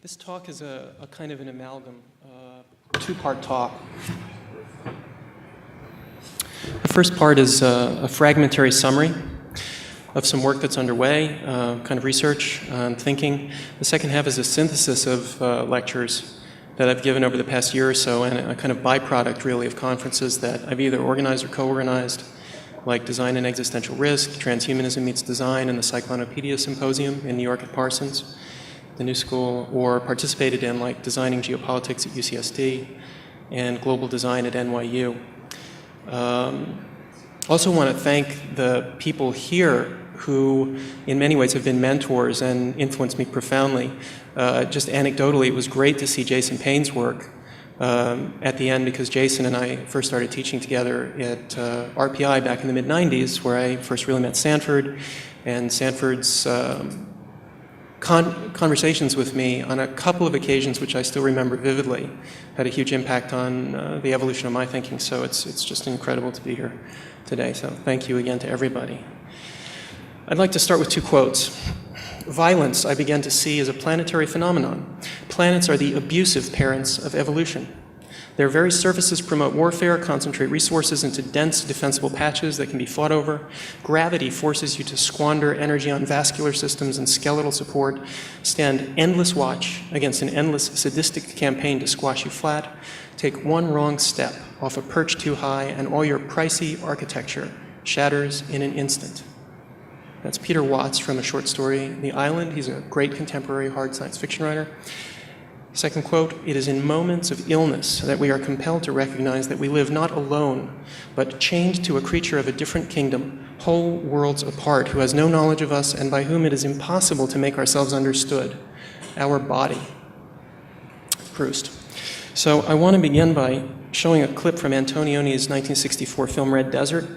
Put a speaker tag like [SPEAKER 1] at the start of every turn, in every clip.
[SPEAKER 1] This talk is a kind of an amalgam, two-part talk. The first part is a fragmentary summary of some work that's underway, kind of research and thinking. The second half is a synthesis of lectures that I've given over the past year or so, and a kind of byproduct, really, of conferences that I've either organized or co-organized, like Design and Existential Risk, Transhumanism Meets Design, and the Cyclonopedia Symposium in New York at Parsons, the New School, or participated in, like Designing Geopolitics at UCSD and Global Design at NYU. Also want to thank the people here who, in many ways, have been mentors and influenced me profoundly. Just anecdotally, it was great to see Jason Payne's work at the end, because Jason and I first started teaching together at RPI back in the mid-90s, where I first really met Sanford, and Sanford's conversations with me on a couple of occasions, which I still remember vividly, had a huge impact on the evolution of my thinking. So it's just incredible to be here today. So thank you again to everybody. I'd like to start with two quotes. Violence, I began to see, as a planetary phenomenon. Planets are the abusive parents of evolution. Their very surfaces promote warfare, concentrate resources into dense, defensible patches that can be fought over. Gravity forces you to squander energy on vascular systems and skeletal support, stand endless watch against an endless sadistic campaign to squash you flat. Take one wrong step off a perch too high, and all your pricey architecture shatters in an instant. That's Peter Watts from a short story, The Island. He's a great contemporary hard science fiction writer. Second quote, it is in moments of illness that we are compelled to recognize that we live not alone, but chained to a creature of a different kingdom, whole worlds apart, who has no knowledge of us and by whom it is impossible to make ourselves understood, our body. Proust. So I want to begin by showing a clip from Antonioni's 1964 film Red Desert.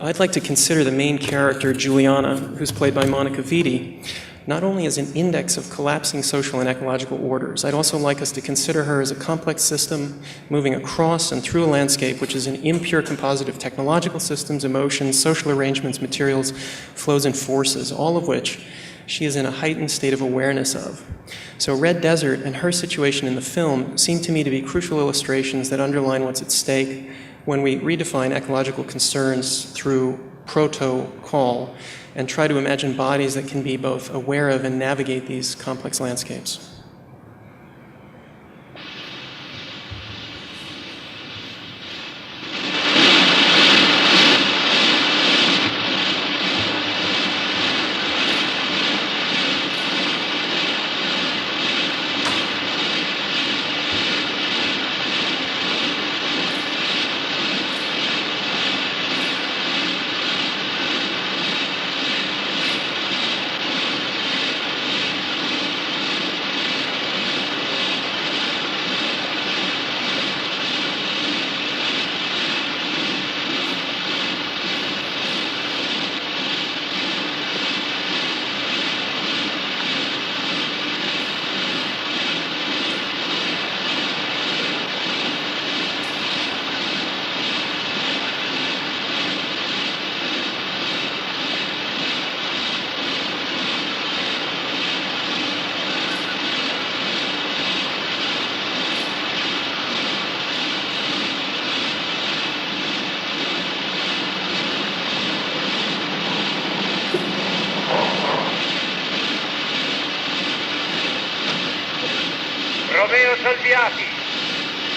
[SPEAKER 1] I'd like to consider the main character, Juliana, who's played by Monica Vitti, not only as an index of collapsing social and ecological orders. I'd also like us to consider her as a complex system moving across and through a landscape which is an impure composite of technological systems, emotions, social arrangements, materials, flows, and forces, all of which she is in a heightened state of awareness of. So Red Desert and her situation in the film seem to me to be crucial illustrations that underline what's at stake when we redefine ecological concerns through Proto call and try to imagine bodies that can be both aware of and navigate these complex landscapes.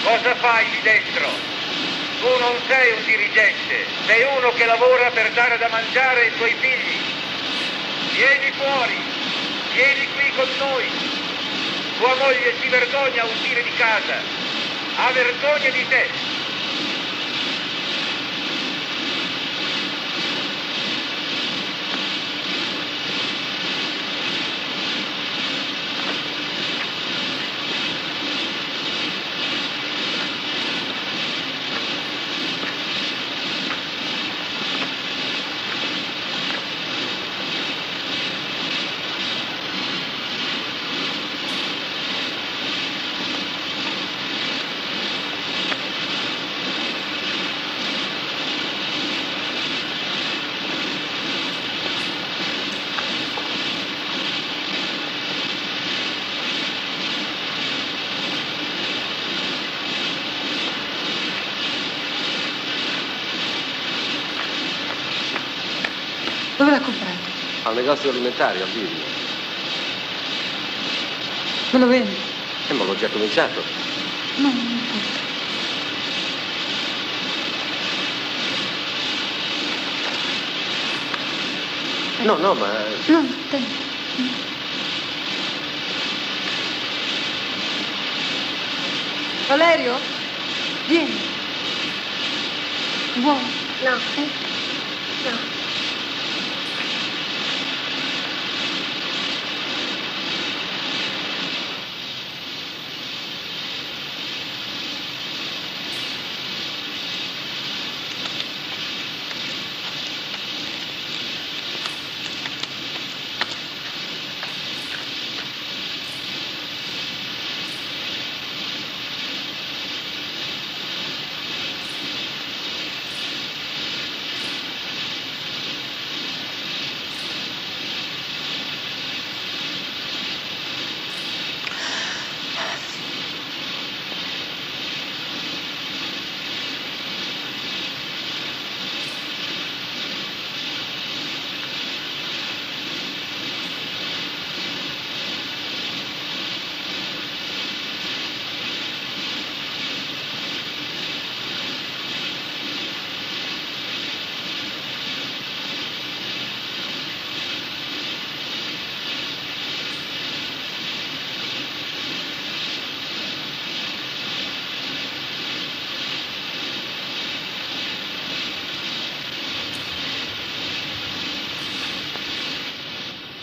[SPEAKER 2] Cosa fai lì dentro? Tu non sei un dirigente, sei uno che lavora per dare da mangiare ai suoi figli. Vieni fuori, vieni qui con noi. Tua moglie si vergogna a uscire di casa, ha vergogna di te.
[SPEAKER 3] Dove l'ha comprato?
[SPEAKER 4] Al negozio alimentare, al Lidl.
[SPEAKER 3] Me lo vendi?
[SPEAKER 4] Ma l'ho già cominciato.
[SPEAKER 3] No, non importa.
[SPEAKER 4] No, ma...
[SPEAKER 3] No, te. Valerio? Vieni. Vuoi?
[SPEAKER 5] No. No.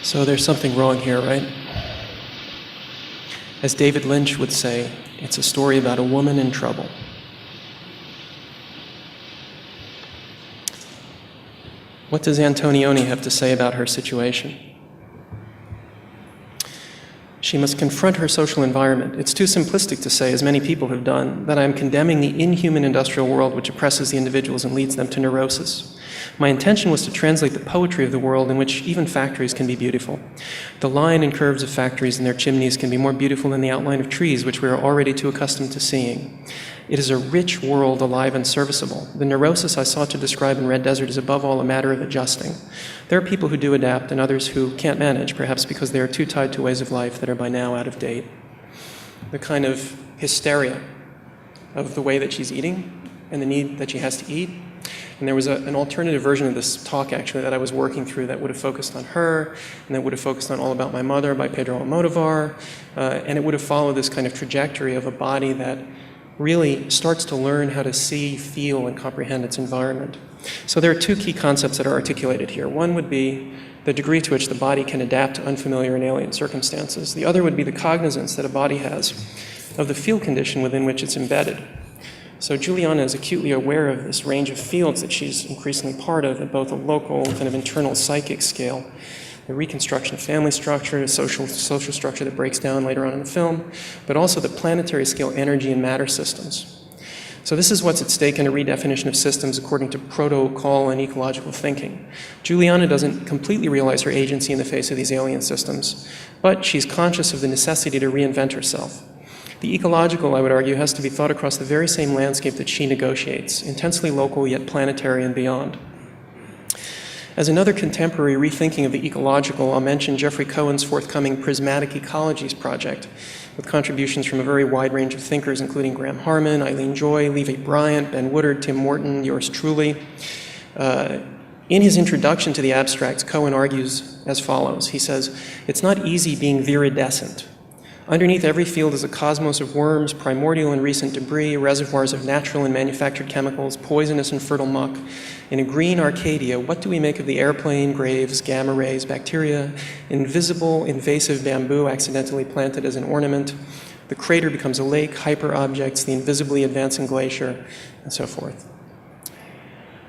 [SPEAKER 1] So there's something wrong here, right? As David Lynch would say, it's a story about a woman in trouble. What does Antonioni have to say about her situation? She must confront her social environment. It's too simplistic to say, as many people have done, that I am condemning the inhuman industrial world which oppresses the individuals and leads them to neurosis. My intention was to translate the poetry of the world in which even factories can be beautiful. The line and curves of factories and their chimneys can be more beautiful than the outline of trees, which we are already too accustomed to seeing. It is a rich world, alive and serviceable. The neurosis I sought to describe in Red Desert is above all a matter of adjusting. There are people who do adapt and others who can't manage, perhaps because they are too tied to ways of life that are by now out of date. The kind of hysteria of the way that she's eating and the need that she has to eat. And there was an alternative version of this talk, actually, that I was working through that would have focused on her, and that would have focused on All About My Mother by Pedro Almodovar, and it would have followed this kind of trajectory of a body that really starts to learn how to see, feel, and comprehend its environment. So there are two key concepts that are articulated here. One would be the degree to which the body can adapt to unfamiliar and alien circumstances. The other would be the cognizance that a body has of the field condition within which it's embedded. So Juliana is acutely aware of this range of fields that she's increasingly part of at both a local, kind of internal psychic scale, the reconstruction of family structure, the social structure that breaks down later on in the film, but also the planetary scale energy and matter systems. So this is what's at stake in a redefinition of systems according to Proto, call, and ecological thinking. Juliana doesn't completely realize her agency in the face of these alien systems, but she's conscious of the necessity to reinvent herself. The ecological, I would argue, has to be thought across the very same landscape that she negotiates, intensely local yet planetary and beyond. As another contemporary rethinking of the ecological, I'll mention Jeffrey Cohen's forthcoming Prismatic Ecologies project, with contributions from a very wide range of thinkers, including Graham Harman, Eileen Joy, Levi Bryant, Ben Woodard, Tim Morton, yours truly. In his introduction to the abstracts, Cohen argues as follows. He says, "It's not easy being viridescent. Underneath every field is a cosmos of worms, primordial and recent debris, reservoirs of natural and manufactured chemicals, poisonous and fertile muck. In a green Arcadia, what do we make of the airplane, graves, gamma rays, bacteria, invisible, invasive bamboo accidentally planted as an ornament? The crater becomes a lake, hyper-objects, the invisibly advancing glacier, and so forth."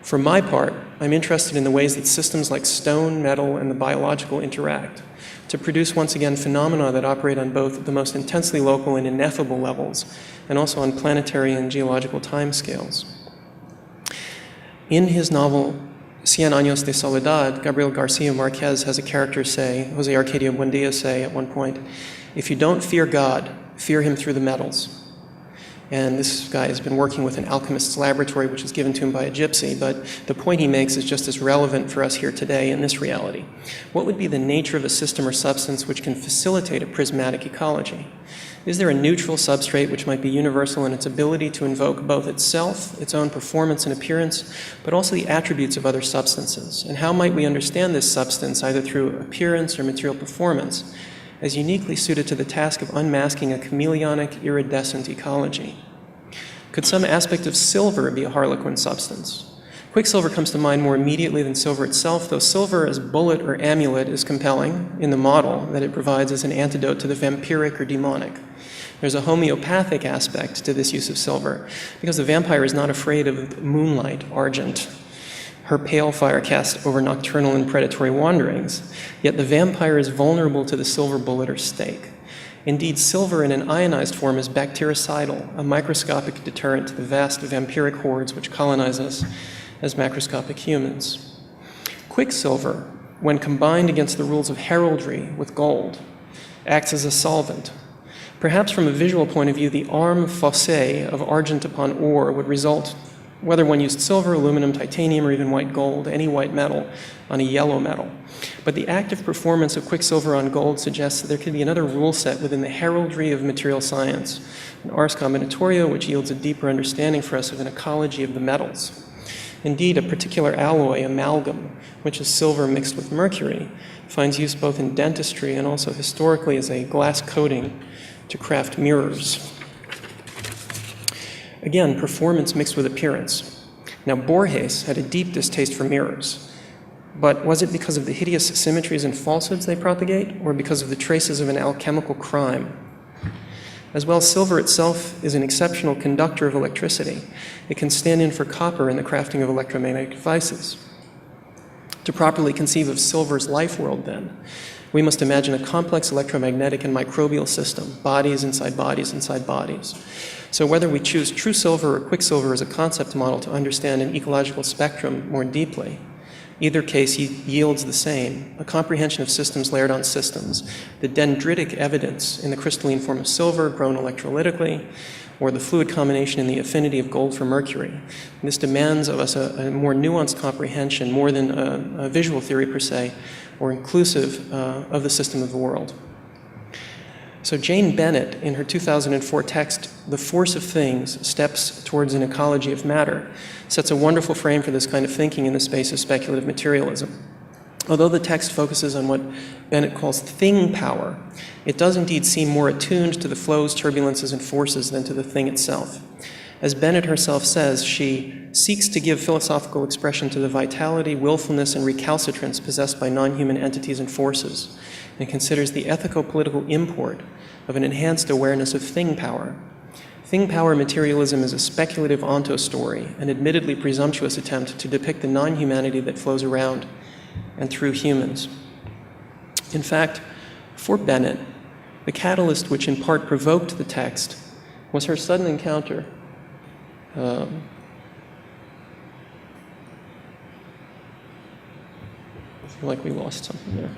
[SPEAKER 1] For my part, I'm interested in the ways that systems like stone, metal, and the biological interact to produce, once again, phenomena that operate on both the most intensely local and ineffable levels, and also on planetary and geological timescales. In his novel, Cien Años de Soledad, Gabriel Garcia Marquez has a character say, Jose Arcadio Buendia say at one point, "If you don't fear God, fear him through the metals." And this guy has been working with an alchemist's laboratory, which was given to him by a gypsy, but the point he makes is just as relevant for us here today in this reality. What would be the nature of a system or substance which can facilitate a prismatic ecology? Is there a neutral substrate which might be universal in its ability to invoke both itself, its own performance and appearance, but also the attributes of other substances? And how might we understand this substance, either through appearance or material performance, as uniquely suited to the task of unmasking a chameleonic, iridescent ecology? Could some aspect of silver be a harlequin substance? Quicksilver comes to mind more immediately than silver itself, though silver as bullet or amulet is compelling in the model that it provides as an antidote to the vampiric or demonic. There's a homeopathic aspect to this use of silver, because the vampire is not afraid of moonlight, argent, her pale fire cast over nocturnal and predatory wanderings, yet the vampire is vulnerable to the silver bullet or stake. Indeed, silver in an ionized form is bactericidal, a microscopic deterrent to the vast vampiric hordes which colonize us as macroscopic humans. Quicksilver, when combined against the rules of heraldry with gold, acts as a solvent. Perhaps from a visual point of view, the arme faucée of argent upon ore would result, whether one used silver, aluminum, titanium, or even white gold, any white metal on a yellow metal. But the active performance of quicksilver on gold suggests that there could be another rule set within the heraldry of material science, an ars combinatoria which yields a deeper understanding for us of an ecology of the metals. Indeed, a particular alloy, amalgam, which is silver mixed with mercury, finds use both in dentistry and also historically as a glass coating to craft mirrors. Again, performance mixed with appearance. Now, Borges had a deep distaste for mirrors, but was it because of the hideous symmetries and falsehoods they propagate, or because of the traces of an alchemical crime? As well, silver itself is an exceptional conductor of electricity. It can stand in for copper in the crafting of electromagnetic devices. To properly conceive of silver's life world, then, we must imagine a complex electromagnetic and microbial system, bodies inside bodies inside bodies. So whether we choose true silver or quicksilver as a concept model to understand an ecological spectrum more deeply, either case yields the same, a comprehension of systems layered on systems, the dendritic evidence in the crystalline form of silver grown electrolytically, or the fluid combination in the affinity of gold for mercury. And this demands of us a more nuanced comprehension, more than a visual theory per se, or inclusive of the system of the world. So Jane Bennett, in her 2004 text, The Force of Things, Steps Towards an Ecology of Matter, sets a wonderful frame for this kind of thinking in the space of speculative materialism. Although the text focuses on what Bennett calls thing power, it does indeed seem more attuned to the flows, turbulences, and forces than to the thing itself. As Bennett herself says, she seeks to give philosophical expression to the vitality, willfulness, and recalcitrance possessed by non-human entities and forces, and considers the ethico-political import of an enhanced awareness of thing power. Thing power materialism is a speculative onto story, an admittedly presumptuous attempt to depict the non-humanity that flows around and through humans. In fact, for Bennett, the catalyst which in part provoked the text was her sudden encounter I feel like we lost something there.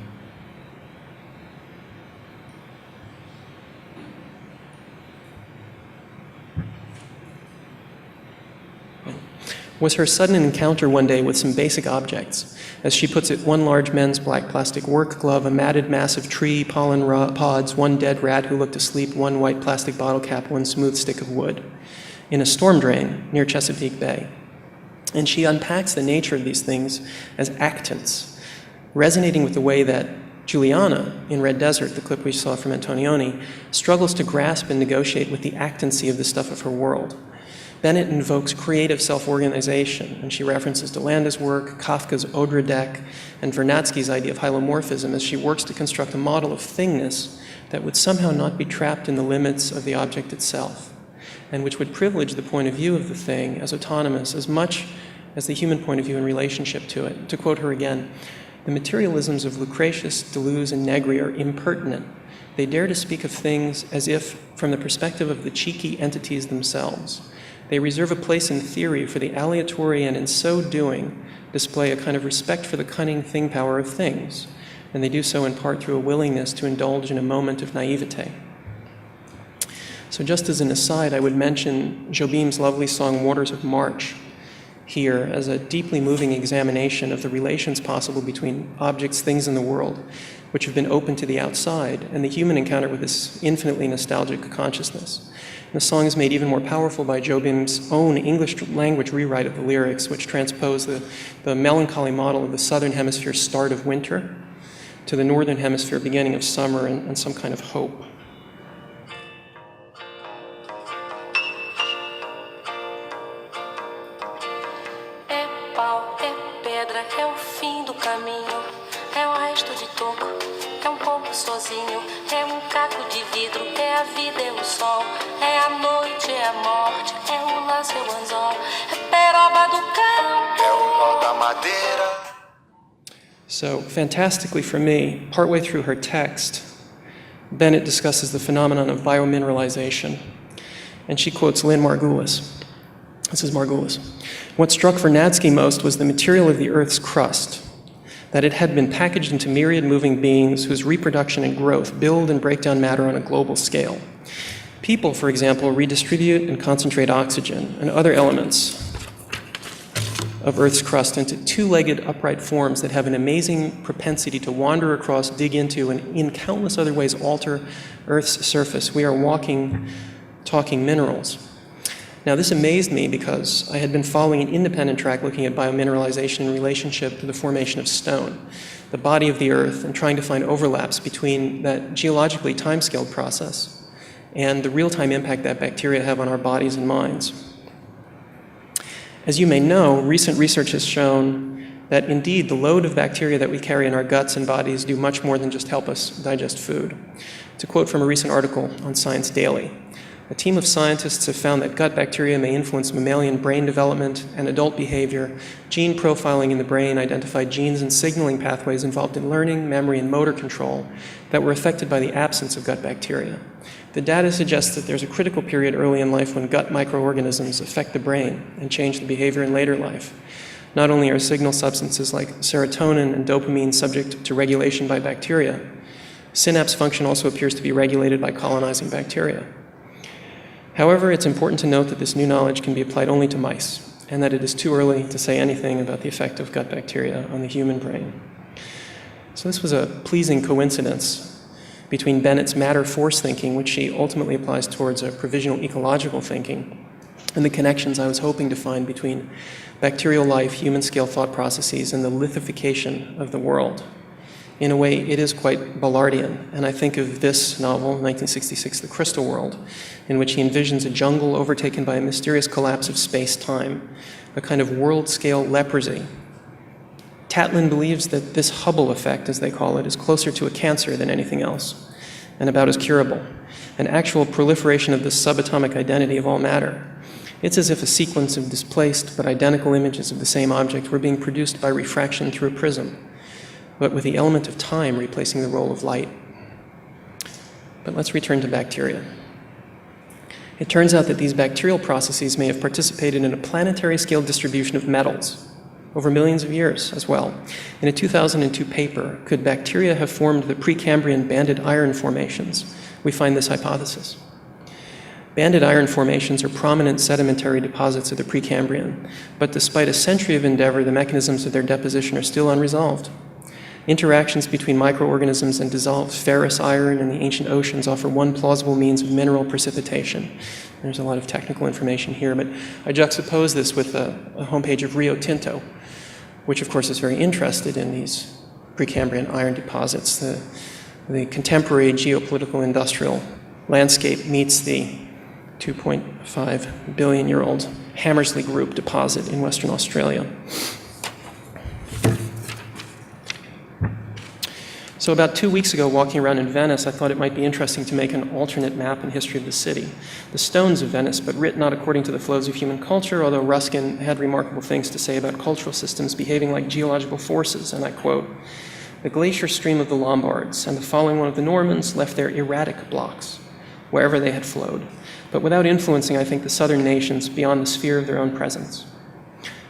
[SPEAKER 1] Was her sudden encounter one day with some basic objects. As she puts it, one large men's black plastic work glove, a matted mass of tree pollen pods, one dead rat who looked asleep, one white plastic bottle cap, one smooth stick of wood, in a storm drain near Chesapeake Bay. And she unpacks the nature of these things as actants, resonating with the way that Juliana in Red Desert, the clip we saw from Antonioni, struggles to grasp and negotiate with the actancy of the stuff of her world. Bennett invokes creative self-organization, and she references Delanda's work, Kafka's Odradek, and Vernadsky's idea of hylomorphism as she works to construct a model of thingness that would somehow not be trapped in the limits of the object itself, and which would privilege the point of view of the thing as autonomous as much as the human point of view in relationship to it. To quote her again, "The materialisms of Lucretius, Deleuze, and Negri are impertinent. They dare to speak of things as if from the perspective of the cheeky entities themselves. They reserve a place in theory for the aleatory and in so doing display a kind of respect for the cunning thing power of things, and they do so in part through a willingness to indulge in a moment of naivete." So just as an aside, I would mention Jobim's lovely song, Waters of March, here as a deeply moving examination of the relations possible between objects, things in the world, which have been open to the outside, and the human encounter with this infinitely nostalgic consciousness. And the song is made even more powerful by Jobim's own English language rewrite of the lyrics, which transpose the melancholy model of the southern hemisphere start of winter to the northern hemisphere beginning of summer and some kind of hope.
[SPEAKER 6] Sozinho, caco de vidro, a vida, o sol, a noite, a morte, o laço, o anzol, peroba do cão, o nó da madeira.
[SPEAKER 1] So, fantastically for me, partway through her text, Bennett discusses the phenomenon of biomineralization, and she quotes Lynn Margulis. This is Margulis. What struck Vernadsky most was the material of the Earth's crust, that it had been packaged into myriad moving beings whose reproduction and growth build and break down matter on a global scale. People, for example, redistribute and concentrate oxygen and other elements of Earth's crust into two-legged upright forms that have an amazing propensity to wander across, dig into, and in countless other ways alter Earth's surface. We are walking, talking minerals. Now, this amazed me because I had been following an independent track looking at biomineralization in relationship to the formation of stone, the body of the Earth, and trying to find overlaps between that geologically time-scaled process and the real-time impact that bacteria have on our bodies and minds. As you may know, recent research has shown that indeed the load of bacteria that we carry in our guts and bodies do much more than just help us digest food. To quote from a recent article on Science Daily, a team of scientists have found that gut bacteria may influence mammalian brain development and adult behavior. Gene profiling in the brain identified genes and signaling pathways involved in learning, memory, and motor control that were affected by the absence of gut bacteria. The data suggests that there's a critical period early in life when gut microorganisms affect the brain and change the behavior in later life. Not only are signal substances like serotonin and dopamine subject to regulation by bacteria, synapse function also appears to be regulated by colonizing bacteria. However, it's important to note that this new knowledge can be applied only to mice, and that it is too early to say anything about the effect of gut bacteria on the human brain. So this was a pleasing coincidence between Bennett's matter-force thinking, which she ultimately applies towards a provisional ecological thinking, and the connections I was hoping to find between bacterial life, human-scale thought processes, and the lithification of the world. In a way, it is quite Ballardian, and I think of this novel, 1966, The Crystal World, in which he envisions a jungle overtaken by a mysterious collapse of space-time, a kind of world-scale leprosy. Tatlin believes that this Hubble effect, as they call it, is closer to a cancer than anything else, and about as curable, an actual proliferation of the subatomic identity of all matter. It's as if a sequence of displaced but identical images of the same object were being produced by refraction through a prism, but with the element of time replacing the role of light. But let's return to bacteria. It turns out that these bacterial processes may have participated in a planetary scale distribution of metals over millions of years as well. In a 2002 paper, Could Bacteria Have Formed the Precambrian Banded Iron Formations? We find this hypothesis. Banded iron formations are prominent sedimentary deposits of the Precambrian, but despite a century of endeavor, the mechanisms of their deposition are still unresolved. Interactions between microorganisms and dissolved ferrous iron in the ancient oceans offer one plausible means of mineral precipitation. There's a lot of technical information here, but I juxtapose this with a homepage of Rio Tinto, which of course is very interested in these Precambrian iron deposits. The contemporary geopolitical industrial landscape meets the 2.5 billion-year-old Hammersley Group deposit in Western Australia. So about 2 weeks ago, walking around in Venice, I thought it might be interesting to make an alternate map and history of the city. The stones of Venice, but writ not according to the flows of human culture, although Ruskin had remarkable things to say about cultural systems behaving like geological forces, and I quote, "The glacier stream of the Lombards and the following one of the Normans left their erratic blocks wherever they had flowed, but without influencing, I think, the southern nations beyond the sphere of their own presence.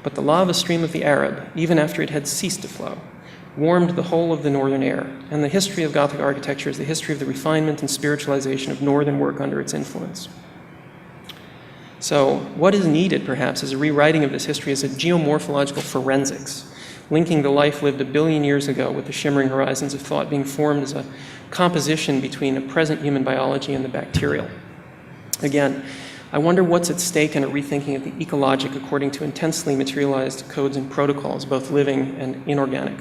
[SPEAKER 1] But the lava stream of the Arab, even after it had ceased to flow, warmed the whole of the northern air, and the history of Gothic architecture is the history of the refinement and spiritualization of northern work under its influence. So what is needed, perhaps, is a rewriting of this history as a geomorphological forensics, linking the life lived 1 billion years ago with the shimmering horizons of thought being formed as a composition between a present human biology and the bacterial. Again, I wonder what's at stake in a rethinking of the ecologic according to intensely materialized codes and protocols, both living and inorganic.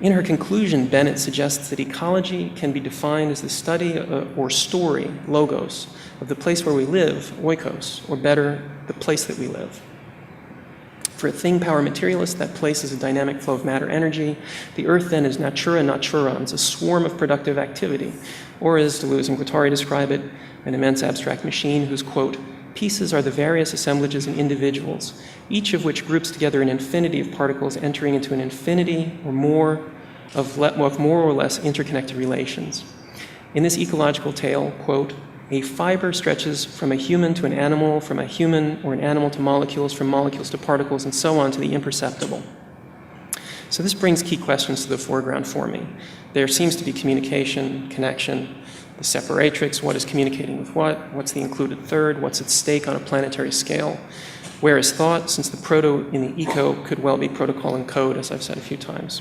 [SPEAKER 1] In her conclusion, Bennett suggests that ecology can be defined as the study or story, logos, of the place where we live, oikos, or better, the place that we live. For a thing power materialist, that place is a dynamic flow of matter energy. The earth then is natura naturans, a swarm of productive activity, or as Deleuze and Guattari describe it, an immense abstract machine whose, quote, pieces are the various assemblages and individuals, each of which groups together an infinity of particles entering into an infinity or more of more or less interconnected relations. In this ecological tale, quote, a fiber stretches from a human to an animal, from a human or an animal to molecules, from molecules to particles, and so on to the imperceptible. So this brings key questions to the foreground for me. There seems to be communication, connection, the separatrix, what is communicating with what, what's the included third, what's at stake on a planetary scale, where is thought, since the proto in the eco could well be protocol and code, as I've said a few times.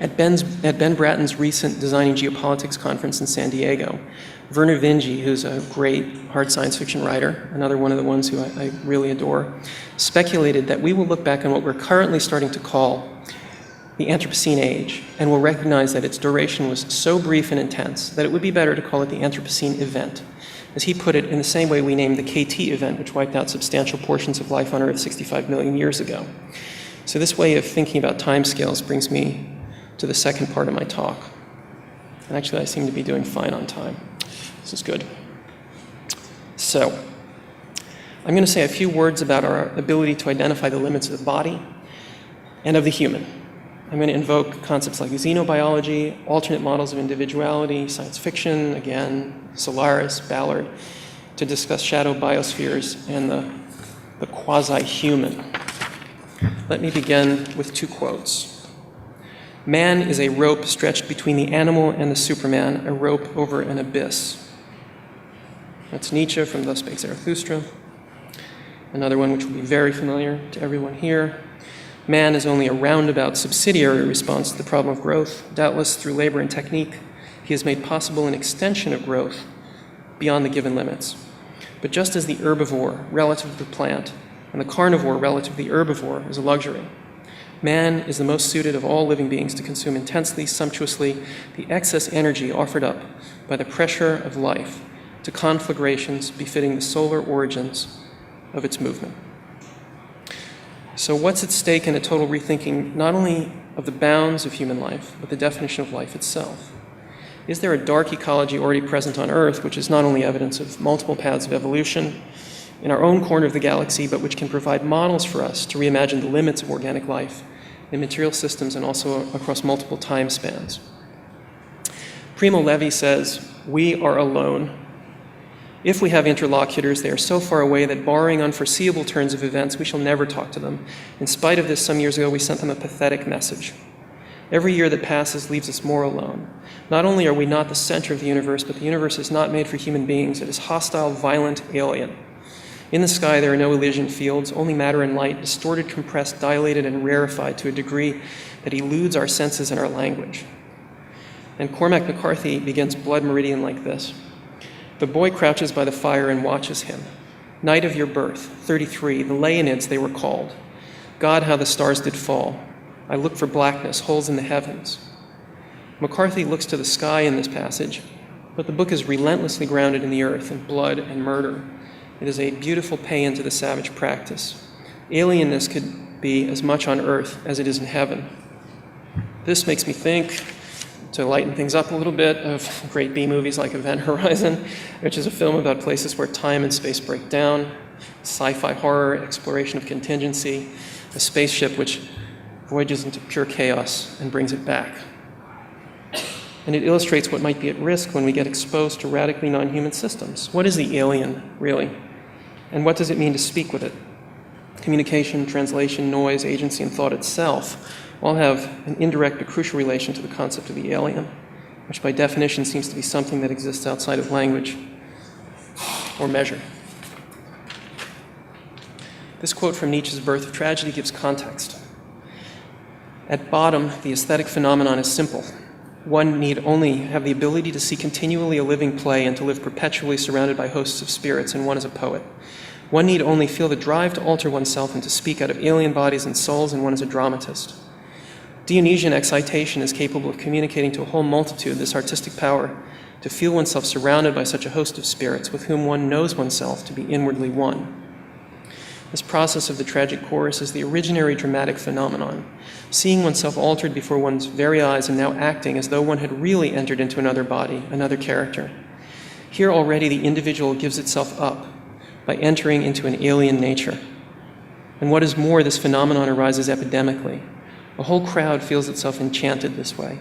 [SPEAKER 1] At Ben Bratton's recent Designing Geopolitics conference in San Diego, Werner Vinge, who's a great hard science fiction writer, another one of the ones who I really adore, speculated that we will look back on what we're currently starting to call the Anthropocene age, and will recognize that its duration was so brief and intense that it would be better to call it the Anthropocene event. As he put it, in the same way we named the KT event, which wiped out substantial portions of life on Earth 65 million years ago. So this way of thinking about timescales brings me to the second part of my talk. And actually, I seem to be doing fine on time. This is good. So, I'm going to say a few words about our ability to identify the limits of the body and of the human. I'm going to invoke concepts like xenobiology, alternate models of individuality, science fiction, again, Solaris, Ballard, to discuss shadow biospheres and the quasi-human. Let me begin with two quotes. Man is a rope stretched between the animal and the Superman, a rope over an abyss. That's Nietzsche from Thus Spake Zarathustra. Another one which will be very familiar to everyone here. Man is only a roundabout subsidiary response to the problem of growth. Doubtless, through labor and technique, he has made possible an extension of growth beyond the given limits. But just as the herbivore relative to the plant and the carnivore relative to the herbivore is a luxury, man is the most suited of all living beings to consume intensely, sumptuously, the excess energy offered up by the pressure of life to conflagrations befitting the solar origins of its movement. So what's at stake in a total rethinking not only of the bounds of human life, but the definition of life itself? Is there a dark ecology already present on Earth, which is not only evidence of multiple paths of evolution in our own corner of the galaxy, but which can provide models for us to reimagine the limits of organic life in material systems and also across multiple time spans? Primo Levi says, we are alone. If we have interlocutors, they are so far away that barring unforeseeable turns of events, we shall never talk to them. In spite of this, some years ago, we sent them a pathetic message. Every year that passes leaves us more alone. Not only are we not the center of the universe, but the universe is not made for human beings. It is hostile, violent, alien. In the sky, there are no Elysian fields, only matter and light, distorted, compressed, dilated, and rarefied to a degree that eludes our senses and our language. And Cormac McCarthy begins Blood Meridian like this. The boy crouches by the fire and watches him. Night of your birth, 33, the Leonids they were called. God, how the stars did fall. I look for blackness, holes in the heavens. McCarthy looks to the sky in this passage, but the book is relentlessly grounded in the earth and blood and murder. It is a beautiful pay-in to the savage practice. Alienness could be as much on earth as it is in heaven. This makes me think, to lighten things up a little bit, of great B-movies like Event Horizon, which is a film about places where time and space break down, sci-fi horror, exploration of contingency, a spaceship which voyages into pure chaos and brings it back. And it illustrates what might be at risk when we get exposed to radically non-human systems. What is the alien, really? And what does it mean to speak with it? Communication, translation, noise, agency, and thought itself all have an indirect but crucial relation to the concept of the alien, which by definition seems to be something that exists outside of language or measure. This quote from Nietzsche's Birth of Tragedy gives context. At bottom, the aesthetic phenomenon is simple. One need only have the ability to see continually a living play and to live perpetually surrounded by hosts of spirits, and one is a poet. One need only feel the drive to alter oneself and to speak out of alien bodies and souls, and one is a dramatist. Dionysian excitation is capable of communicating to a whole multitude this artistic power to feel oneself surrounded by such a host of spirits with whom one knows oneself to be inwardly one. This process of the tragic chorus is the originary dramatic phenomenon, seeing oneself altered before one's very eyes and now acting as though one had really entered into another body, another character. Here already the individual gives itself up by entering into an alien nature. And what is more, this phenomenon arises epidemically. A whole crowd feels itself enchanted this way.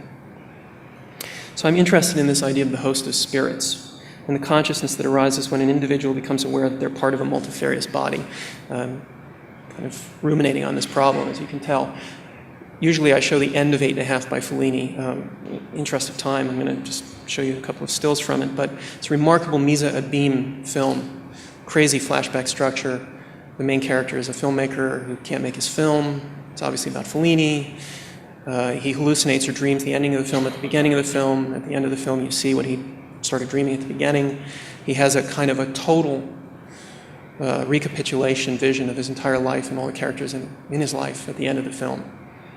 [SPEAKER 1] So I'm interested in this idea of the host of spirits and the consciousness that arises when an individual becomes aware that they're part of a multifarious body. Kind of ruminating on this problem, as you can tell. Usually I show the end of 8.5 by Fellini. In interest of time, I'm going to just show you a couple of stills from it, but it's a remarkable mise a beam film, crazy flashback structure. The main character is a filmmaker who can't make his film. It's obviously about Fellini. He hallucinates or dreams the ending of the film at the beginning of the film. At the end of the film, you see what he started dreaming at the beginning. He has a kind of a total recapitulation vision of his entire life and all the characters in his life at the end of the film,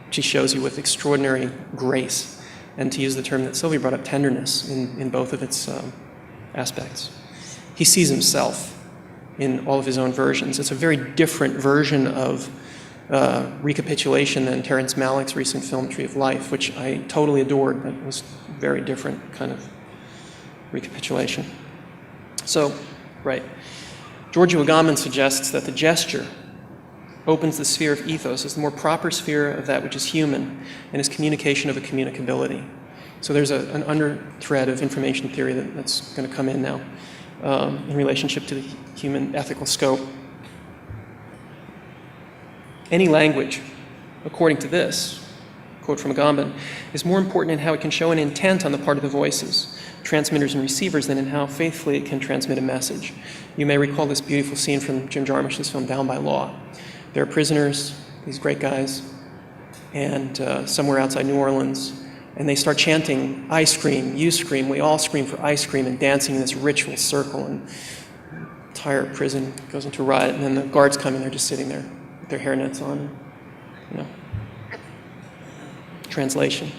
[SPEAKER 1] which he shows you with extraordinary grace, and to use the term that Sylvia brought up, tenderness in both of its aspects. He sees himself in all of his own versions. It's a very different version of recapitulation than Terrence Malick's recent film Tree of Life, which I totally adored, but was very different kind of recapitulation. So, right. Giorgio Agamben suggests that the gesture opens the sphere of ethos as the more proper sphere of that which is human and is communication of a communicability. So there's an underthread of information theory that's going to come in now in relationship to the human ethical scope. Any language, according to this, quote from Agamben, is more important in how it can show an intent on the part of the voices, transmitters and receivers, than in how faithfully it can transmit a message. You may recall this beautiful scene from Jim Jarmusch's film Down by Law. There are prisoners, these great guys, and somewhere outside New Orleans, and they start chanting, "I scream, you scream, we all scream for ice cream," and dancing in this ritual circle, and the entire prison goes into riot, and then the guards come and they're just sitting there with their hairnets on, you know. Translation.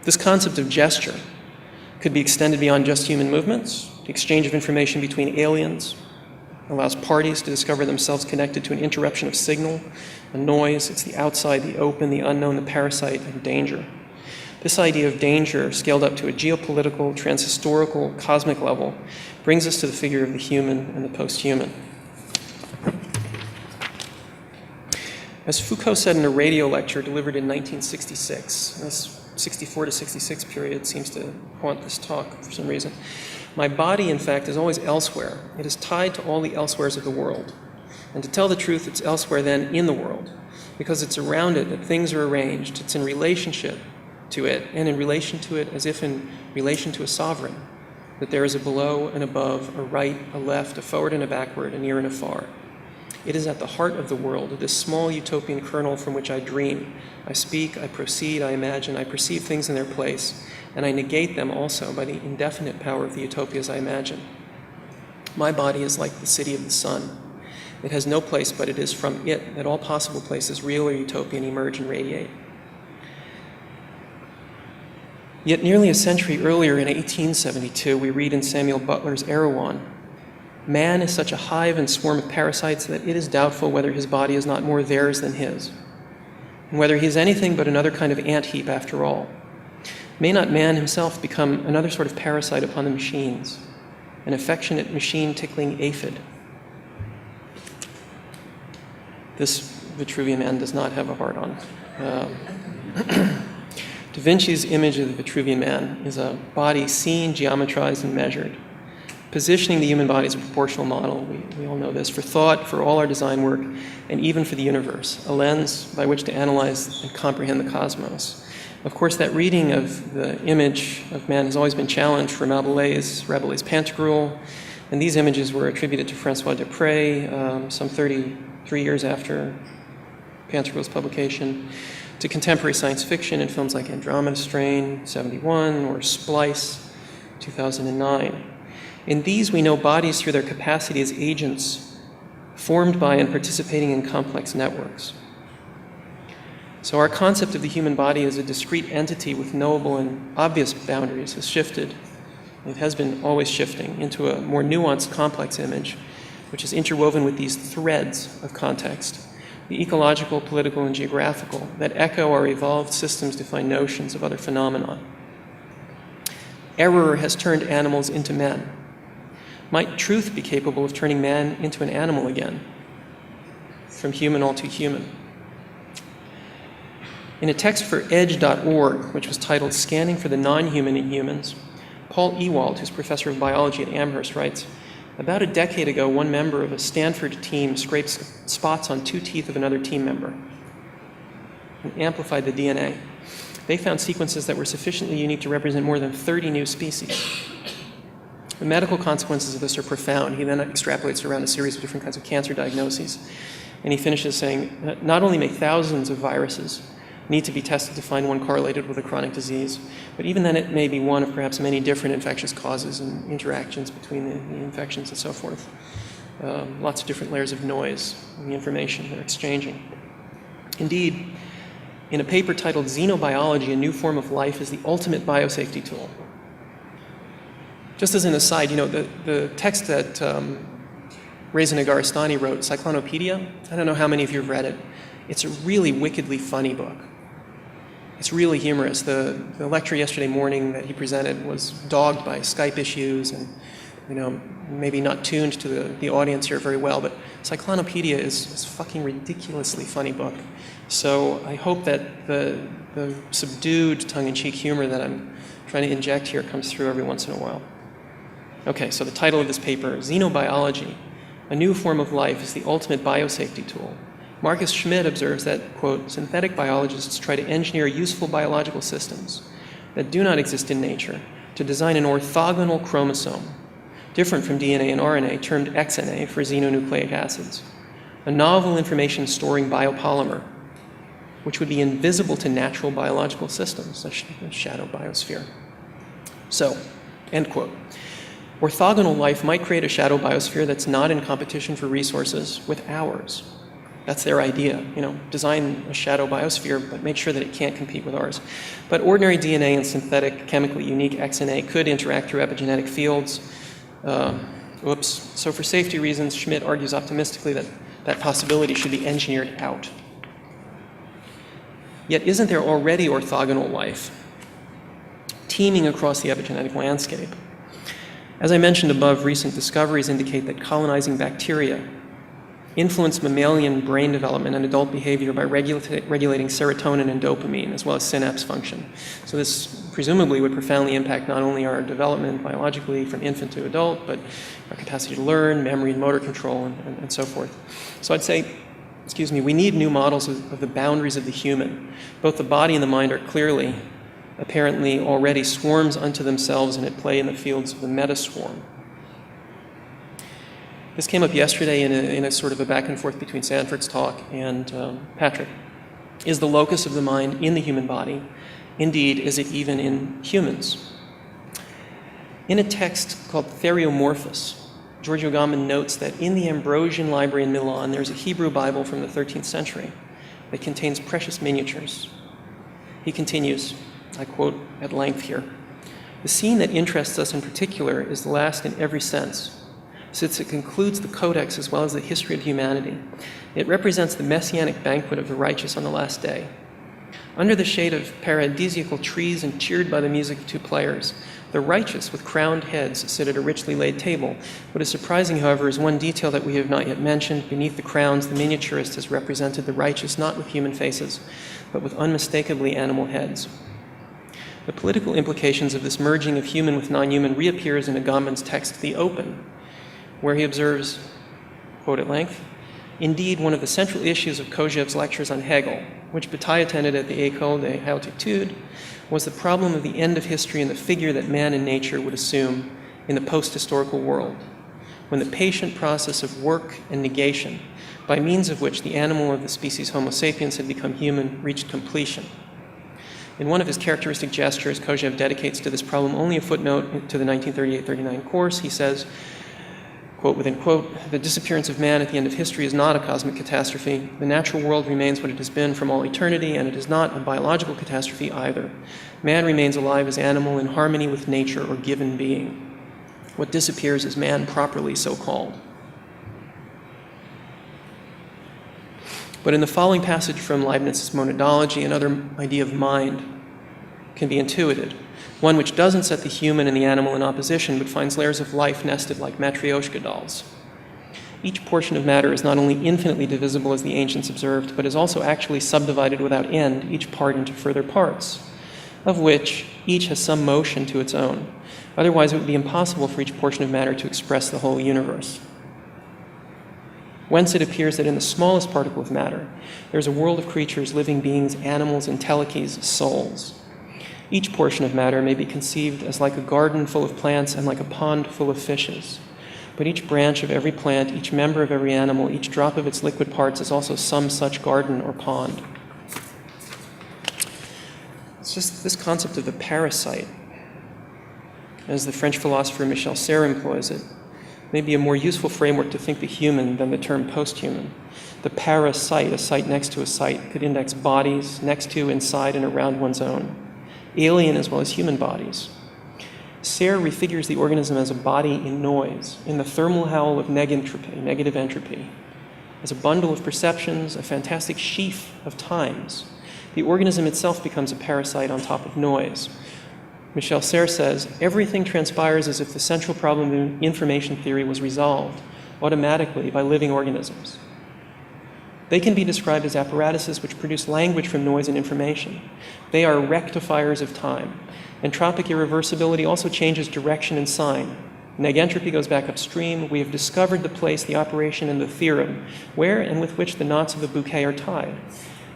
[SPEAKER 1] This concept of gesture could be extended beyond just human movements. The exchange of information between aliens allows parties to discover themselves connected to an interruption of signal, a noise. It's the outside, the open, the unknown, the parasite, and danger. This idea of danger, scaled up to a geopolitical, transhistorical, cosmic level, brings us to the figure of the human and the post-human. As Foucault said in a radio lecture delivered in 1966, this 64 to 66 period seems to haunt this talk for some reason. My body, in fact, is always elsewhere. It is tied to all the elsewheres of the world. And to tell the truth, it's elsewhere then in the world, because it's around it that things are arranged. It's in relationship to it, and in relation to it as if in relation to a sovereign, that there is a below and above, a right, a left, a forward and a backward, a near and a far. It is at the heart of the world, this small utopian kernel from which I dream. I speak, I proceed, I imagine, I perceive things in their place, and I negate them also by the indefinite power of the utopias I imagine. My body is like the city of the sun. It has no place, but it is from it that all possible places, real or utopian, emerge and radiate. Yet nearly a century earlier, in 1872, we read in Samuel Butler's Erewhon, "Man is such a hive and swarm of parasites that it is doubtful whether his body is not more theirs than his, and whether he is anything but another kind of ant heap after all. May not man himself become another sort of parasite upon the machines, an affectionate machine-tickling aphid?" This Vitruvian man does not have a heart on. Da Vinci's image of the Vitruvian man is a body seen, geometrized, and measured. positioning the human body as a proportional model, we all know this, for thought, for all our design work, and even for the universe, a lens by which to analyze and comprehend the cosmos. Of course, that reading of the image of man has always been challenged from Rabelais' Pantagruel, and these images were attributed to Francois Dupré some 33 years after Pantagruel's publication, to contemporary science fiction in films like Andromeda Strain, 71, or Splice, 2009. In these, we know bodies through their capacity as agents, formed by and participating in complex networks. So our concept of the human body as a discrete entity with knowable and obvious boundaries has shifted. It has been always shifting into a more nuanced, complex image, which is interwoven with these threads of context, the ecological, political, and geographical, that echo our evolved systems-defined notions of other phenomena. Error has turned animals into men. Might truth be capable of turning man into an animal again, from human all to human? In a text for edge.org, which was titled Scanning for the Non-Human in Humans, Paul Ewald, who's professor of biology at Amherst, writes, about a decade ago, one member of a Stanford team scraped spots on 2 teeth of another team member and amplified the DNA. They found sequences that were sufficiently unique to represent more than 30 new species. The medical consequences of this are profound. He then extrapolates around a series of different kinds of cancer diagnoses. And he finishes saying, not only may thousands of viruses need to be tested to find one correlated with a chronic disease, but even then it may be one of perhaps many different infectious causes and interactions between the infections and so forth. Lots of different layers of noise in the information they're exchanging. Indeed, in a paper titled Xenobiology, a New Form of Life is the Ultimate Biosafety Tool. Just as an aside, the text that Reza Negarestani wrote, Cyclonopedia, I don't know how many of you have read it. It's a really wickedly funny book. It's really humorous. The lecture yesterday morning that he presented was dogged by Skype issues and, maybe not tuned to the audience here very well, but Cyclonopedia is a fucking ridiculously funny book. So I hope that the subdued tongue-in-cheek humor that I'm trying to inject here comes through every once in a while. Okay, so the title of this paper, Xenobiology, a New Form of Life is the Ultimate Biosafety Tool. Marcus Schmidt observes that, quote, synthetic biologists try to engineer useful biological systems that do not exist in nature to design an orthogonal chromosome, different from DNA and RNA, termed XNA for xenonucleic acids, a novel information storing biopolymer, which would be invisible to natural biological systems, a shadow biosphere. So, end quote. Orthogonal life might create a shadow biosphere that's not in competition for resources with ours. That's their idea, design a shadow biosphere, but make sure that it can't compete with ours. But ordinary DNA and synthetic, chemically unique XNA could interact through epigenetic fields. So for safety reasons, Schmidt argues optimistically that that possibility should be engineered out. Yet isn't there already orthogonal life teeming across the epigenetic landscape? As I mentioned above, recent discoveries indicate that colonizing bacteria influence mammalian brain development and adult behavior by regulating serotonin and dopamine, as well as synapse function. So this presumably would profoundly impact not only our development biologically from infant to adult, but our capacity to learn, memory and motor control, and so forth. So I'd say, we need new models of the boundaries of the human. Both the body and the mind are clearly, apparently already swarms unto themselves and at play in the fields of the metaswarm. This came up yesterday in a sort of a back and forth between Sanford's talk and Patrick. Is the locus of the mind in the human body? Indeed, is it even in humans? In a text called Theriomorphos, Giorgio Gammon notes that in the Ambrosian Library in Milan, there's a Hebrew Bible from the 13th century that contains precious miniatures. He continues, I quote at length here, "The scene that interests us in particular is the last in every sense, since it concludes the Codex as well as the history of humanity. It represents the messianic banquet of the righteous on the last day. Under the shade of paradisiacal trees and cheered by the music of 2 players, the righteous with crowned heads sit at a richly laid table. What is surprising, however, is one detail that we have not yet mentioned. Beneath the crowns, the miniaturist has represented the righteous not with human faces, but with unmistakably animal heads. The political implications of this merging of human with non-human reappears in Agamben's text, The Open, where he observes, quote at length, "Indeed, one of the central issues of Kojève's lectures on Hegel, which Bataille attended at the École des Hautes Études, was the problem of the end of history and the figure that man and nature would assume in the post-historical world, when the patient process of work and negation, by means of which the animal of the species Homo sapiens had become human, reached completion." In one of his characteristic gestures, Kojève dedicates to this problem only a footnote to the 1938-39 course. He says, quote within quote, "The disappearance of man at the end of history is not a cosmic catastrophe. The natural world remains what it has been from all eternity, and it is not a biological catastrophe either. Man remains alive as animal in harmony with nature or given being. What disappears is man properly so called." But in the following passage from Leibniz's monadology, another idea of mind can be intuited, one which doesn't set the human and the animal in opposition, but finds layers of life nested like matryoshka dolls. Each portion of matter is not only infinitely divisible, as the ancients observed, but is also actually subdivided without end, each part into further parts, of which each has some motion to its own. Otherwise, it would be impossible for each portion of matter to express the whole universe. Whence it appears that in the smallest particle of matter, there is a world of creatures, living beings, animals, entelechies, souls. Each portion of matter may be conceived as like a garden full of plants and like a pond full of fishes. But each branch of every plant, each member of every animal, each drop of its liquid parts is also some such garden or pond. It's just this concept of the parasite, as the French philosopher Michel Serres employs it, may be a more useful framework to think the human than the term post-human. The parasite, a site next to a site, could index bodies next to, inside, and around one's own, alien as well as human bodies. Serres refigures the organism as a body in noise, in the thermal howl of negentropy, negative entropy, as a bundle of perceptions, a fantastic sheaf of times. The organism itself becomes a parasite on top of noise. Michel Serres says, "Everything transpires as if the central problem in information theory was resolved automatically by living organisms. They can be described as apparatuses which produce language from noise and information. They are rectifiers of time. Entropic irreversibility also changes direction and sign. Negentropy goes back upstream. We have discovered the place, the operation, and the theorem, where and with which the knots of the bouquet are tied.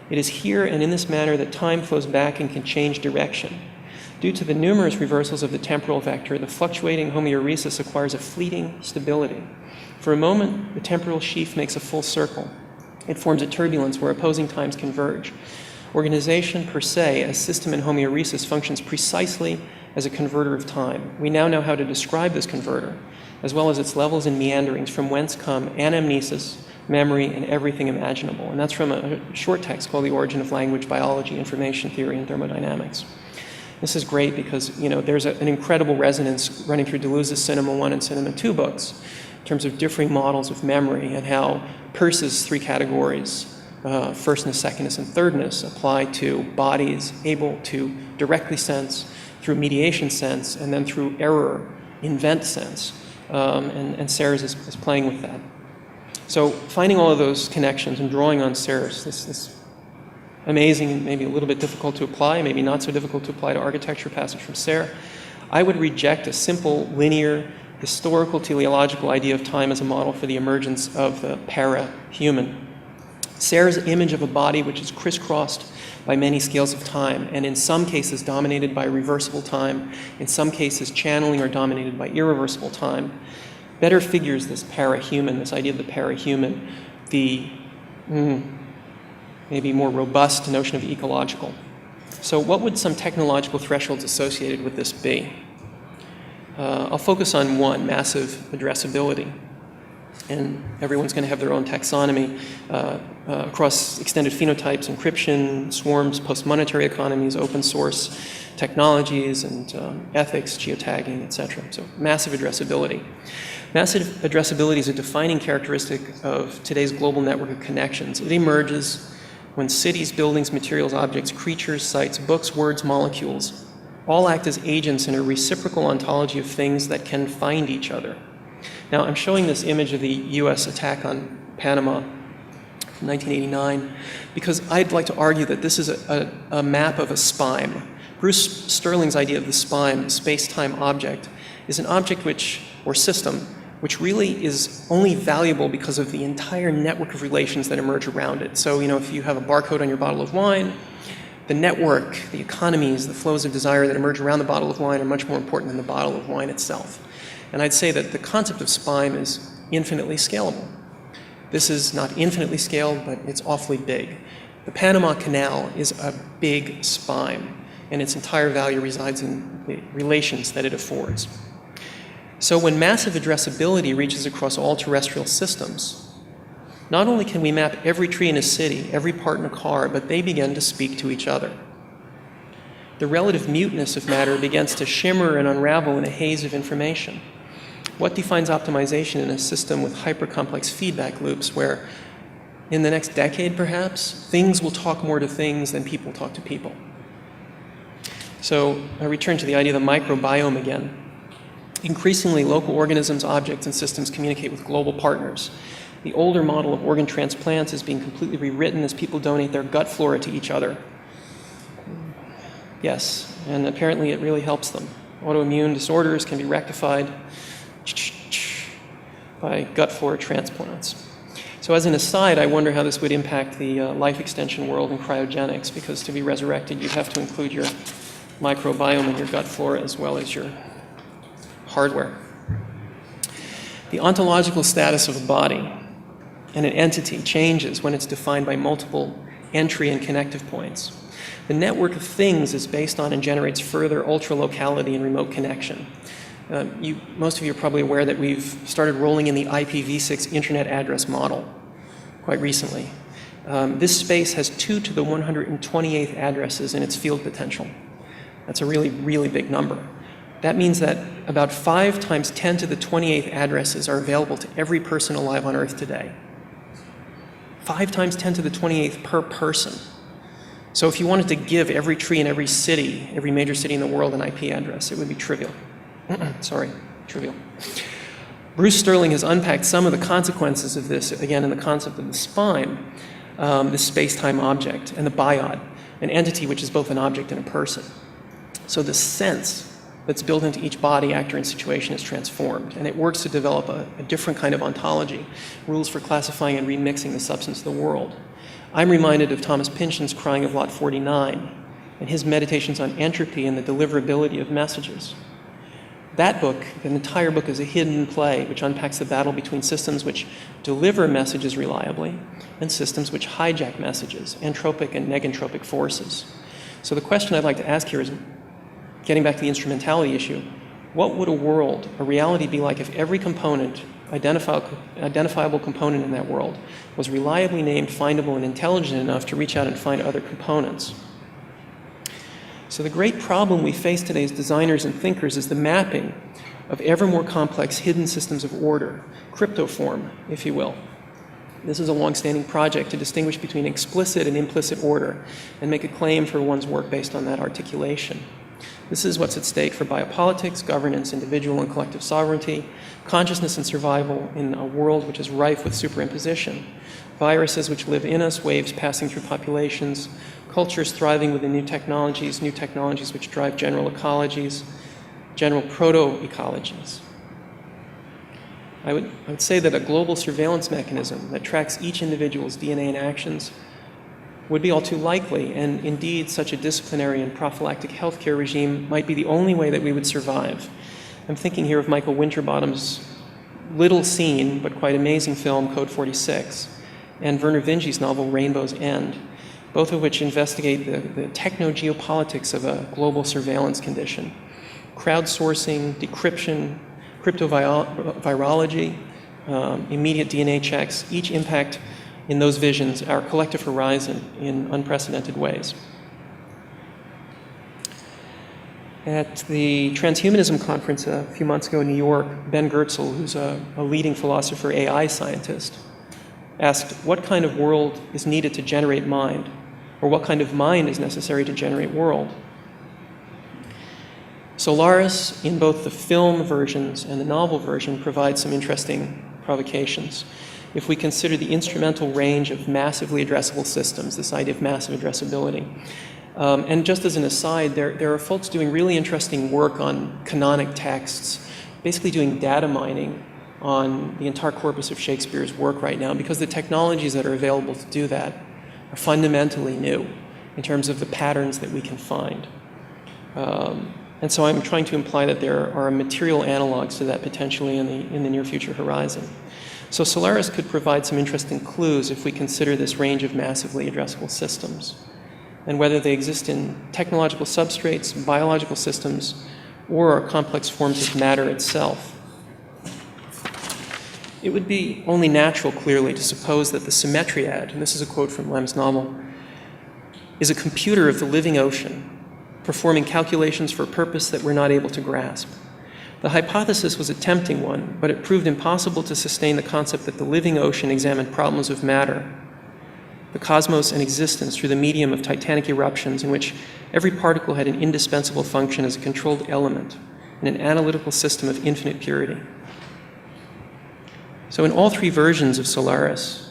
[SPEAKER 1] It is here and in this manner that time flows back and can change direction. Due to the numerous reversals of the temporal vector, the fluctuating homeoresis acquires a fleeting stability. For a moment, the temporal sheaf makes a full circle. It forms a turbulence where opposing times converge. Organization per se, as system in homeoresis, functions precisely as a converter of time. We now know how to describe this converter, as well as its levels and meanderings, from whence come anamnesis, memory, and everything imaginable." And that's from a short text called The Origin of Language, Biology, Information Theory, and Thermodynamics. This is great because, there's an incredible resonance running through Deleuze's Cinema 1 and Cinema 2 books in terms of differing models of memory and how Peirce's three categories, firstness, secondness, and thirdness, apply to bodies able to directly sense, through mediation sense, and then through error, invent sense. And Serres is playing with that. So finding all of those connections and drawing on Serres, this amazing and maybe a little bit difficult to apply, maybe not so difficult to apply to architecture passage from Serres, I would reject a simple, linear, historical, teleological idea of time as a model for the emergence of the para-human. Serres' image of a body which is crisscrossed by many scales of time, and in some cases dominated by reversible time, in some cases channeling or dominated by irreversible time, better figures this para-human, this idea of the para-human, the maybe more robust notion of ecological. So what would some technological thresholds associated with this be? I'll focus on one, massive addressability. And everyone's going to have their own taxonomy across extended phenotypes, encryption, swarms, post-monetary economies, open source technologies, and ethics, geotagging, etc. So massive addressability. Massive addressability is a defining characteristic of today's global network of connections. It emerges when cities, buildings, materials, objects, creatures, sites, books, words, molecules all act as agents in a reciprocal ontology of things that can find each other. Now, I'm showing this image of the U.S. attack on Panama from 1989, because I'd like to argue that this is a map of a spime. Bruce Sterling's idea of the spime, the space-time object, is an object or system, which really is only valuable because of the entire network of relations that emerge around it. So, if you have a barcode on your bottle of wine, the network, the economies, the flows of desire that emerge around the bottle of wine are much more important than the bottle of wine itself. And I'd say that the concept of spime is infinitely scalable. This is not infinitely scaled, but it's awfully big. The Panama Canal is a big spime, and its entire value resides in the relations that it affords. So when massive addressability reaches across all terrestrial systems, not only can we map every tree in a city, every part in a car, but they begin to speak to each other. The relative muteness of matter begins to shimmer and unravel in a haze of information. What defines optimization in a system with hyper-complex feedback loops where, in the next decade perhaps, things will talk more to things than people talk to people? So I return to the idea of the microbiome again. Increasingly, local organisms, objects, and systems communicate with global partners. The older model of organ transplants is being completely rewritten as people donate their gut flora to each other. Yes, and apparently it really helps them. Autoimmune disorders can be rectified by gut flora transplants. So as an aside, I wonder how this would impact the life extension world in cryogenics, because to be resurrected, you have to include your microbiome in your gut flora as well as your hardware. The ontological status of a body and an entity changes when it's defined by multiple entry and connective points. The network of things is based on and generates further ultra-locality and remote connection. Most of you are probably aware that we've started rolling in the IPv6 internet address model quite recently. This space has 2 to the 128th addresses in its field potential. That's a really, really big number. That means that about 5 times 10 to the 28th addresses are available to every person alive on Earth today. 5 times 10 to the 28th per person. So if you wanted to give every tree in every city, every major city in the world, an IP address, it would be trivial. Trivial. Bruce Sterling has unpacked some of the consequences of this, again, in the concept of the spime, this space-time object, and the biod, an entity which is both an object and a person. So the sense that's built into each body, actor, and situation is transformed, and it works to develop a different kind of ontology, rules for classifying and remixing the substance of the world. I'm reminded of Thomas Pynchon's Crying of Lot 49 and his meditations on entropy and the deliverability of messages. That book, an entire book, is a hidden play which unpacks the battle between systems which deliver messages reliably and systems which hijack messages, entropic and negentropic forces. So the question I'd like to ask here is, getting back to the instrumentality issue, what would a reality be like if every component, identifiable component in that world, was reliably named, findable, and intelligent enough to reach out and find other components? So the great problem we face today as designers and thinkers is the mapping of ever more complex hidden systems of order, cryptoform, if you will. This is a long-standing project to distinguish between explicit and implicit order and make a claim for one's work based on that articulation. This is what's at stake for biopolitics, governance, individual and collective sovereignty, consciousness and survival in a world which is rife with superimposition, viruses which live in us, waves passing through populations, cultures thriving within new technologies which drive general ecologies, general proto-ecologies. I would say that a global surveillance mechanism that tracks each individual's DNA and actions would be all too likely, and indeed such a disciplinary and prophylactic healthcare regime might be the only way that we would survive. I'm thinking here of Michael Winterbottom's little seen but quite amazing film Code 46 and Werner Vinge's novel Rainbow's End, both of which investigate the techno-geopolitics of a global surveillance condition. Crowdsourcing, decryption, cryptovirology, immediate DNA checks, each impact in those visions our collective horizon in unprecedented ways. At the Transhumanism conference a few months ago in New York, Ben Goertzel, who's a leading philosopher AI scientist, asked what kind of world is needed to generate mind, or what kind of mind is necessary to generate world. Solaris, in both the film versions and the novel version, provides some interesting provocations. if we consider the instrumental range of massively addressable systems, this idea of massive addressability. And just as an aside, there are folks doing really interesting work on canonic texts, basically doing data mining on the entire corpus of Shakespeare's work right now, because the technologies that are available to do that are fundamentally new in terms of the patterns that we can find. And so I'm trying to imply that there are material analogs to that potentially in the near future horizon. So Solaris could provide some interesting clues if we consider this range of massively addressable systems, and whether they exist in technological substrates, biological systems, or are complex forms of matter itself. It would be only natural, clearly, to suppose that the symmetriad, and this is a quote from Lem's novel, is a computer of the living ocean, performing calculations for a purpose that we're not able to grasp. The hypothesis was a tempting one, but it proved impossible to sustain the concept that the living ocean examined problems of matter, the cosmos and existence through the medium of titanic eruptions in which every particle had an indispensable function as a controlled element in an analytical system of infinite purity. So in all three versions of Solaris,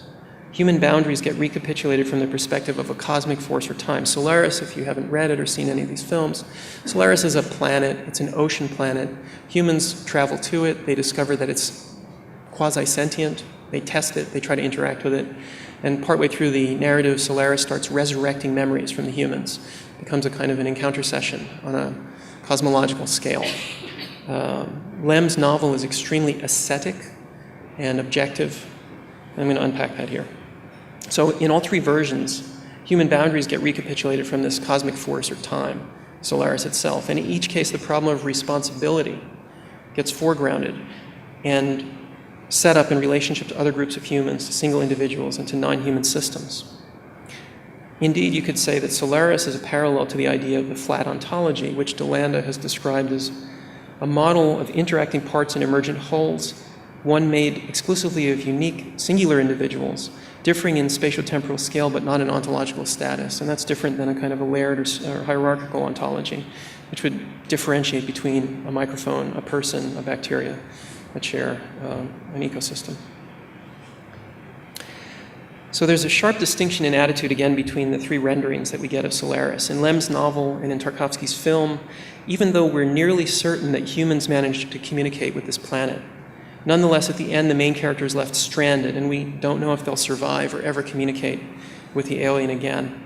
[SPEAKER 1] human boundaries get recapitulated from the perspective of a cosmic force or time. Solaris, if you haven't read it or seen any of these films, Solaris is a planet, it's an ocean planet. Humans travel to it, they discover that it's quasi-sentient, they test it, they try to interact with it, and partway through the narrative, Solaris starts resurrecting memories from the humans. It becomes a kind of an encounter session on a cosmological scale. Lem's novel is extremely ascetic and objective. I'm going to unpack that here. So in all three versions, human boundaries get recapitulated from this cosmic force or time, Solaris itself. And in each case, the problem of responsibility gets foregrounded and set up in relationship to other groups of humans, to single individuals, and to non-human systems. Indeed, you could say that Solaris is a parallel to the idea of the flat ontology, which DeLanda has described as a model of interacting parts in emergent wholes, one made exclusively of unique, singular individuals, differing in spatio-temporal scale but not in ontological status. And that's different than a kind of a layered or hierarchical ontology, which would differentiate between a microphone, a person, a bacteria that share an ecosystem. So there's a sharp distinction in attitude, again, between the three renderings that we get of Solaris. In Lem's novel and in Tarkovsky's film, even though we're nearly certain that humans managed to communicate with this planet, nonetheless, at the end, the main character is left stranded, and we don't know if they'll survive or ever communicate with the alien again.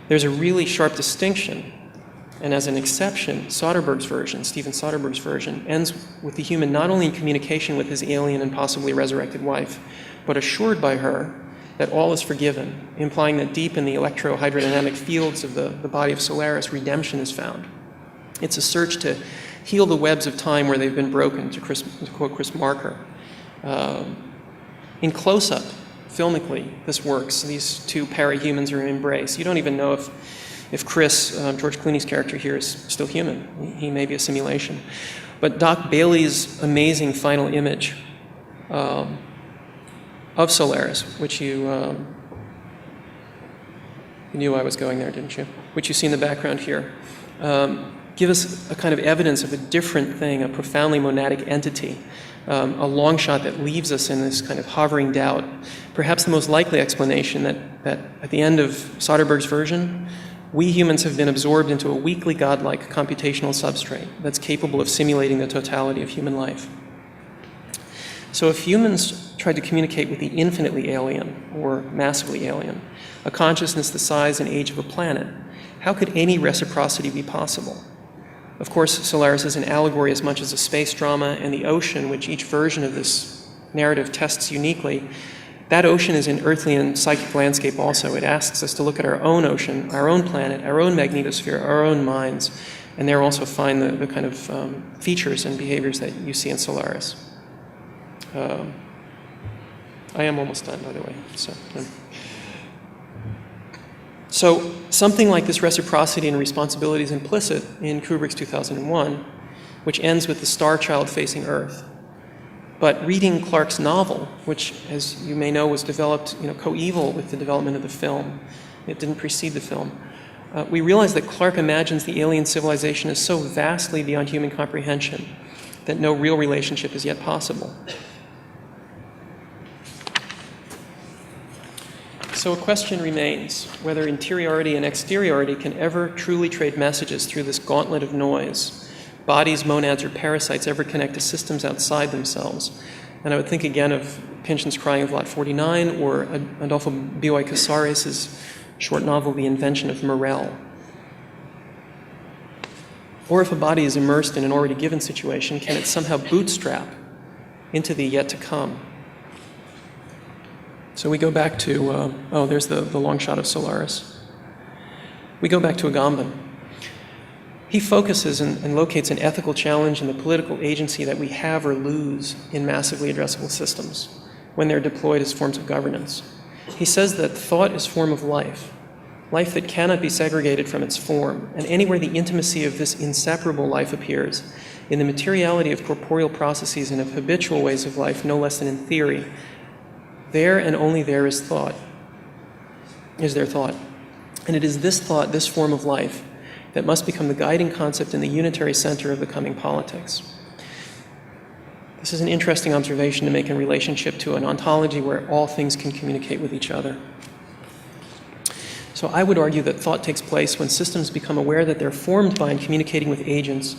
[SPEAKER 1] There's a really sharp distinction, and as an exception, Soderbergh's version, Steven Soderbergh's version, ends with the human not only in communication with his alien and possibly resurrected wife, but assured by her that all is forgiven, implying that deep in the electro-hydrodynamic fields of the body of Solaris, redemption is found. It's a search to heal the webs of time where they've been broken, to quote Chris Marker. In close-up, filmically, this works. These two para-humans are in embrace. You don't even know if Chris, George Clooney's character here, is still human. He may be a simulation. But Doc Bailey's amazing final image of Solaris, which you knew I was going there, didn't you? Which you see in the background here. Give us a kind of evidence of a different thing, a profoundly monadic entity, a long shot that leaves us in this kind of hovering doubt. Perhaps the most likely explanation that at the end of Soderbergh's version, we humans have been absorbed into a weakly godlike computational substrate that's capable of simulating the totality of human life. So if humans tried to communicate with the infinitely alien or massively alien, a consciousness the size and age of a planet, how could any reciprocity be possible? Of course, Solaris is an allegory as much as a space drama, and the ocean, which each version of this narrative tests uniquely, that ocean is an earthly and psychic landscape also. It asks us to look at our own ocean, our own planet, our own magnetosphere, our own minds, and there also find the kind of features and behaviors that you see in Solaris. I am almost done, by the way. So something like this reciprocity and responsibility is implicit in Kubrick's 2001, which ends with the star child facing Earth. But reading Clarke's novel, which, as you may know, was developed coeval with the development of the film, it didn't precede the film, we realize that Clarke imagines the alien civilization as so vastly beyond human comprehension that no real relationship is yet possible. So a question remains whether interiority and exteriority can ever truly trade messages through this gauntlet of noise. Bodies, monads, or parasites ever connect to systems outside themselves. And I would think again of Pynchon's Crying of Lot 49 or Adolfo Bioy Casares' short novel, The Invention of Morel. Or if a body is immersed in an already given situation, can it somehow bootstrap into the yet to come? So we go back to, there's the long shot of Solaris. We go back to Agamben. He focuses and locates an ethical challenge in the political agency that we have or lose in massively addressable systems when they're deployed as forms of governance. He says that thought is form of life that cannot be segregated from its form, and anywhere the intimacy of this inseparable life appears, in the materiality of corporeal processes and of habitual ways of life, no less than in theory, there and only there is thought, is their thought. And it is this thought, this form of life, that must become the guiding concept in the unitary center of the coming politics. This is an interesting observation to make in relationship to an ontology where all things can communicate with each other. So I would argue that thought takes place when systems become aware that they're formed by and communicating with agents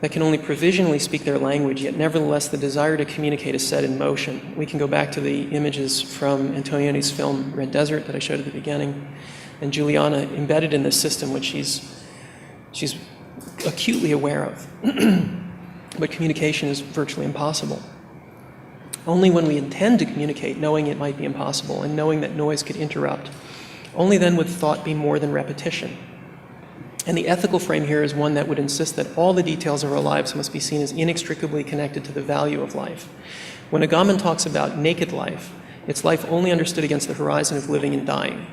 [SPEAKER 1] that can only provisionally speak their language, yet nevertheless the desire to communicate is set in motion. We can go back to the images from Antonioni's film Red Desert that I showed at the beginning, and Juliana embedded in this system, which she's acutely aware of. But communication is virtually impossible. Only when we intend to communicate, knowing it might be impossible, and knowing that noise could interrupt, only then would thought be more than repetition. And the ethical frame here is one that would insist that all the details of our lives must be seen as inextricably connected to the value of life. When Agamben talks about naked life, it's life only understood against the horizon of living and dying.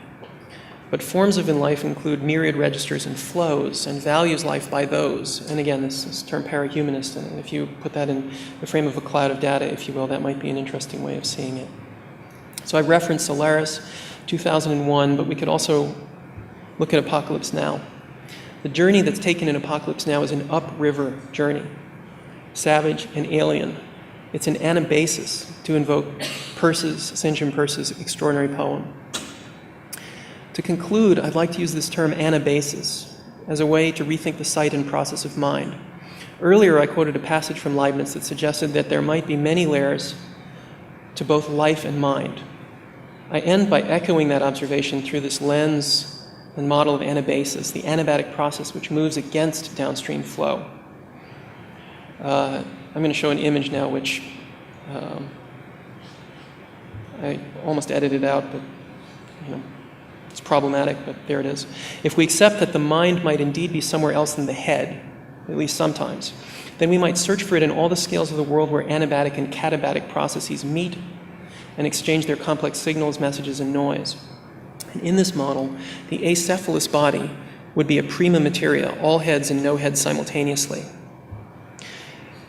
[SPEAKER 1] But forms of in life include myriad registers and flows, and values life by those. And again, this is term parahumanist, and if you put that in the frame of a cloud of data, if you will, that might be an interesting way of seeing it. So I referenced Solaris, 2001, but we could also look at Apocalypse Now. The journey that's taken in Apocalypse Now is an upriver journey, savage and alien. It's an anabasis, to invoke St. John Peirce's extraordinary poem. To conclude, I'd like to use this term anabasis as a way to rethink the sight and process of mind. Earlier, I quoted a passage from Leibniz that suggested that there might be many layers to both life and mind. I end by echoing that observation through this lens and model of anabasis, the anabatic process which moves against downstream flow. I'm going to show an image now which I almost edited out, but it's problematic, but there it is. If we accept that the mind might indeed be somewhere else than the head, at least sometimes, then we might search for it in all the scales of the world where anabatic and katabatic processes meet and exchange their complex signals, messages, and noise. And in this model, the acephalous body would be a prima materia, all heads and no heads simultaneously.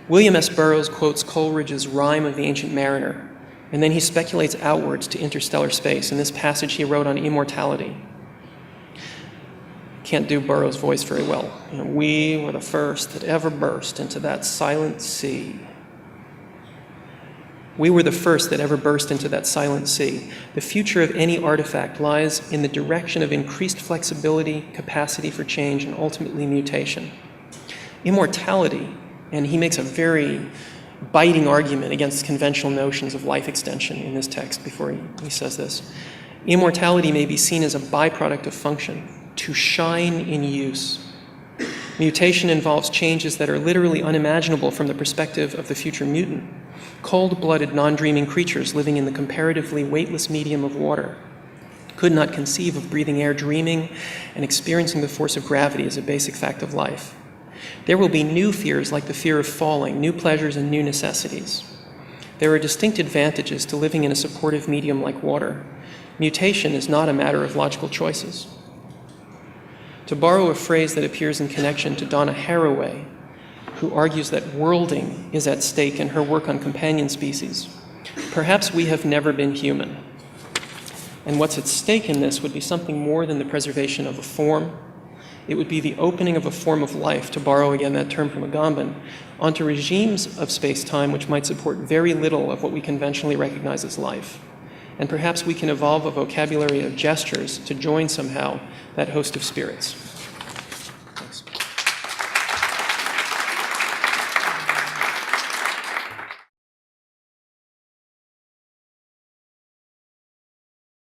[SPEAKER 1] William S. Burroughs quotes Coleridge's Rime of the Ancient Mariner, and then he speculates outwards to interstellar space in this passage he wrote on immortality. Can't do Burroughs' voice very well. We were the first that ever burst into that silent sea. We were the first that ever burst into that silent sea. The future of any artifact lies in the direction of increased flexibility, capacity for change, and ultimately mutation. Immortality, and he makes a very biting argument against conventional notions of life extension in this text before he says this. Immortality may be seen as a byproduct of function, to shine in use. Mutation involves changes that are literally unimaginable from the perspective of the future mutant. Cold-blooded, non-dreaming creatures living in the comparatively weightless medium of water could not conceive of breathing air, dreaming, and experiencing the force of gravity as a basic fact of life. There will be new fears like the fear of falling, new pleasures, and new necessities. There are distinct advantages to living in a supportive medium like water. Mutation is not a matter of logical choices. To borrow a phrase that appears in connection to Donna Haraway, who argues that worlding is at stake in her work on companion species, perhaps we have never been human. And what's at stake in this would be something more than the preservation of a form. It would be the opening of a form of life, to borrow again that term from Agamben, onto regimes of space-time which might support very little of what we conventionally recognize as life. and perhaps we can evolve a vocabulary of gestures to join somehow that host of spirits.